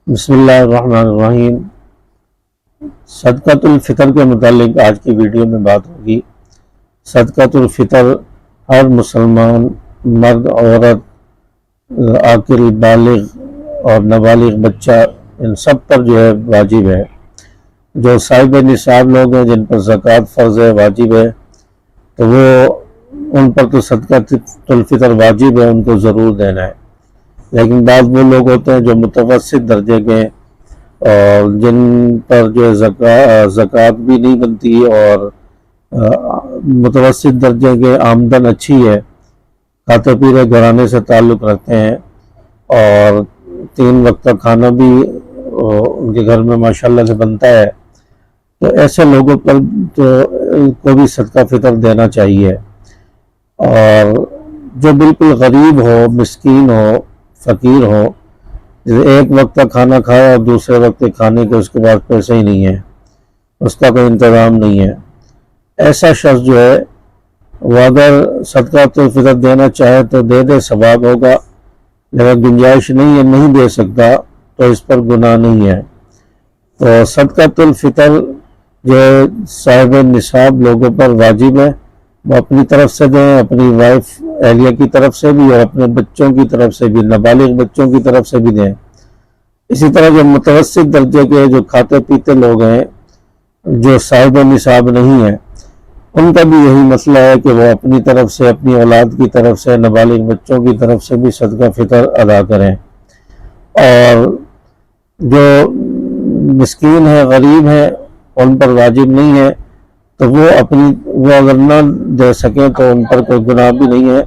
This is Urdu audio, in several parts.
بسم اللہ الرحمن الرحیم۔ صدقۃ الفطر کے متعلق آج کی ویڈیو میں بات ہوگی۔ صدقۃ الفطر ہر مسلمان مرد، عورت، عاقل، بالغ اور نابالغ بچہ ان سب پر جو ہے واجب ہے۔ جو صاحب نصاب لوگ ہیں جن پر زکوٰۃ فرض ہے، واجب ہے، تو وہ ان پر تو صدقۃ الفطر واجب ہے، ان کو ضرور دینا ہے۔ لیکن بعض وہ لوگ ہوتے ہیں جو متوسط درجے کے اور جن پر جو ہے زکوٰۃ بھی نہیں بنتی اور متوسط درجے کے آمدن اچھی ہے، کھاتے پیتے گھرانے سے تعلق رکھتے ہیں اور 3 وقت کا کھانا بھی ان کے گھر میں ماشاءاللہ سے بنتا ہے، تو ایسے لوگوں پر کو بھی صدقہ فطر دینا چاہیے۔ اور جو بالکل غریب ہو، مسکین ہو، فقیر ہو، جیسے ایک وقت کا کھانا کھایا اور دوسرے وقت کے کھانے کے اس کے بعد پیسے ہی نہیں ہیں، اس کا کوئی انتظام نہیں ہے، ایسا شخص جو ہے وہ اگر صدقۃ الفطر دینا چاہے تو دے دے، ثواب ہوگا، لیکن گنجائش نہیں ہے، نہیں دے سکتا تو اس پر گناہ نہیں ہے۔ تو صدقۃ الفطر جو صاحب نصاب لوگوں پر واجب ہے، وہ اپنی طرف سے دیں، اپنی وائف اہلیہ کی طرف سے بھی اور اپنے بچوں کی طرف سے بھی، نابالغ بچوں کی طرف سے بھی دیں۔ اسی طرح جو متوسط درجے کے جو کھاتے پیتے لوگ ہیں، جو صاحب نصاب نہیں ہیں، ان کا بھی یہی مسئلہ ہے کہ وہ اپنی طرف سے، اپنی اولاد کی طرف سے، نابالغ بچوں کی طرف سے بھی صدقہ فطر ادا کریں۔ اور جو مسکین ہیں، غریب ہیں، ان پر واجب نہیں ہے، تو وہ اگر نہ دے سکیں تو ان پر کوئی گناہ بھی نہیں ہے۔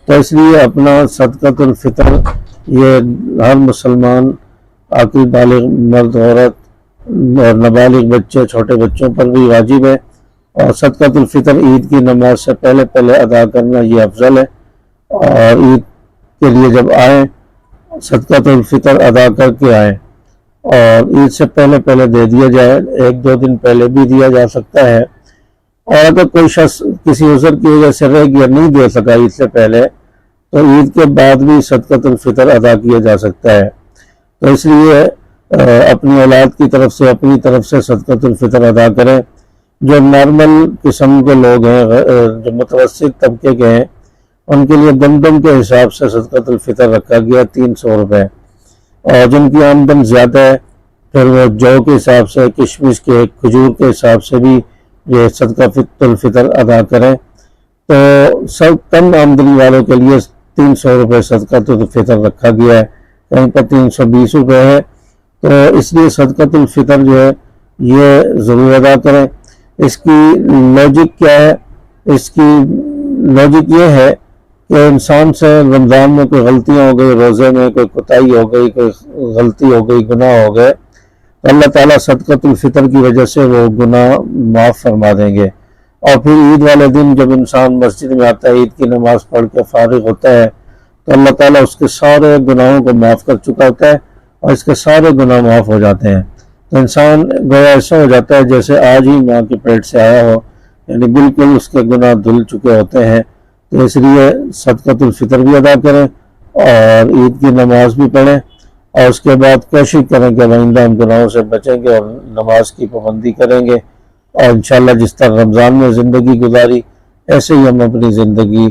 تو اس لیے اپنا صدقۃ الفطر یہ ہر مسلمان، عاقل، بالغ مرد، عورت اور نابالغ بچے، چھوٹے بچوں پر بھی واجب ہے۔ اور صدقۃ الفطر عید کی نماز سے پہلے ادا کرنا یہ افضل ہے، اور عید کے لیے جب آئیں صدقۃ الفطر ادا کر کے آئیں، اور عید سے پہلے دے دیا جائے، 1-2 دن پہلے بھی دیا جا سکتا ہے۔ اور اگر کوئی شخص کسی عذر کی وجہ سے رہ گیا، نہیں دے سکا عید سے پہلے، تو عید کے بعد بھی صدقۃ الفطر ادا کیا جا سکتا ہے۔ تو اس لیے اپنی اولاد کی طرف سے، اپنی طرف سے صدقۃ الفطر ادا کریں۔ جو نارمل قسم کے لوگ ہیں، جو متوسط طبقے کے ہیں، ان کے لیے گندم کے حساب سے صدقۃ الفطر رکھا گیا 300 روپے، اور جن کی آمدن زیادہ ہے پھر وہ جو کے حساب سے، کشمش کے، کھجور کے حساب سے بھی یہ صدقۃ الفطر ادا کریں۔ تو سب کم آمدنی والوں کے لیے 300 روپے صدقۃ الفطر رکھا گیا ہے، کہیں پر 320 روپے ہے۔ تو اس لیے صدقۃ الفطر جو ہے یہ ضرور ادا کریں۔ اس کی لاجک کیا ہے؟ اس کی لاجک یہ ہے کہ انسان سے رمضان میں کوئی غلطیاں ہو گئی، روزے میں کوئی کوتاہی ہو گئی، کوئی غلطی ہو گئی، گناہ ہو گئے، تو اللہ تعالیٰ صدقۃ الفطر کی وجہ سے وہ گناہ معاف فرما دیں گے۔ اور پھر عید والے دن جب انسان مسجد میں آتا ہے، عید کی نماز پڑھ کے فارغ ہوتا ہے، تو اللہ تعالیٰ اس کے سارے گناہوں کو معاف کر چکا ہوتا ہے، اور اس کے سارے گناہ معاف ہو جاتے ہیں۔ تو انسان گویا ایسا ہو جاتا ہے جیسے آج ہی ماں کے پیٹ سے آیا ہو، یعنی بالکل اس کے گناہ دھل چکے ہوتے ہیں۔ تو اس لیے صدقۃ الفطر بھی ادا کریں اور عید کی نماز بھی پڑھیں، اور اس کے بعد کوشش کریں کہ آئندہ ہم گناہوں سے بچیں گے اور نماز کی پابندی کریں گے، اور انشاءاللہ جس طرح رمضان میں زندگی گزاری ایسے ہی ہم اپنی زندگی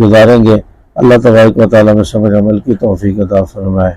گزاریں گے۔ اللہ تبارک و تعالیٰ میں سمجھ عمل کی توفیق عطا فرمائے۔